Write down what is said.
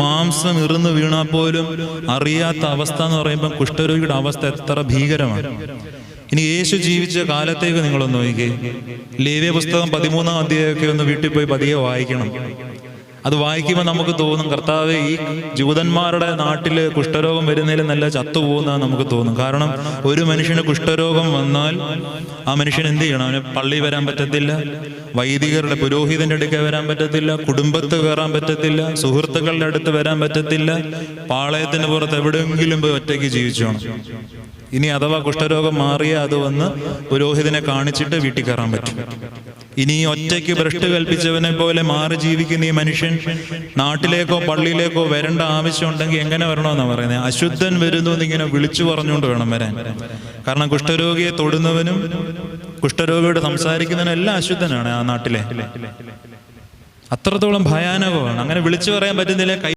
മാംസം ഇറുന്ന് വീണാൽ പോലും അറിയാത്ത അവസ്ഥ എന്ന് പറയുമ്പോൾ കുഷ്ഠരോഗിയുടെ അവസ്ഥ എത്ര ഭീകരമാണ്. ഇനി യേശു ജീവിച്ച കാലത്തേക്ക് നിങ്ങളൊന്ന് നോക്കിക്കേ. ലേവ്യ പുസ്തകം 13-ാം അധ്യായമൊക്കെ ഒന്ന് വീട്ടിൽ പോയി പതിയെ വായിക്കണം. അത് വായിക്കുമ്പോൾ നമുക്ക് തോന്നും, കർത്താവേ, ഈ ജൂതന്മാരുടെ നാട്ടിൽ കുഷ്ഠരോഗം വരുന്നതിൽ നല്ല ചത്തുപോകുന്നതാണ് നമുക്ക് തോന്നും. കാരണം ഒരു മനുഷ്യന് കുഷ്ഠരോഗം വന്നാൽ ആ മനുഷ്യൻ എന്ത് ചെയ്യണം? അവന് പള്ളി വരാൻ പറ്റത്തില്ല, വൈദികരുടെ പുരോഹിതന്റെ അടുക്ക വരാൻ പറ്റത്തില്ല, കുടുംബത്ത് കയറാൻ പറ്റത്തില്ല, സുഹൃത്തുക്കളുടെ അടുത്ത് വരാൻ പറ്റത്തില്ല, പാളയത്തിന് പുറത്ത് എവിടെയെങ്കിലും പോയി ഒറ്റയ്ക്ക് ജീവിച്ചോണം. ഇനി അഥവാ കുഷ്ഠരോഗം മാറിയാൽ അത് വന്ന് പുരോഹിതനെ കാണിച്ചിട്ട് വീട്ടിൽ കയറാൻ പറ്റും. ഇനി ഒറ്റയ്ക്ക് ഭ്രഷ്ട് കൽപ്പിച്ചവനെ പോലെ മാറി ജീവിക്കുന്ന ഈ മനുഷ്യൻ നാട്ടിലേക്കോ പള്ളിയിലേക്കോ വരേണ്ട ആവശ്യമുണ്ടെങ്കിൽ എങ്ങനെ വരണമെന്നാണ് പറയുന്നത്? അശുദ്ധൻ വരുന്നു എന്നിങ്ങനെ വിളിച്ചു പറഞ്ഞുകൊണ്ട് വേണം വരാൻ. കാരണം കുഷ്ഠരോഗിയെ തൊടുന്നവനും കുഷ്ഠരോഗിയോട് സംസാരിക്കുന്നവനും എല്ലാം അശുദ്ധനാണ് ആ നാട്ടിലെ. അത്രത്തോളം ഭയാനകമാണ്. അങ്ങനെ വിളിച്ചു പറയാൻ പറ്റുന്നില്ല.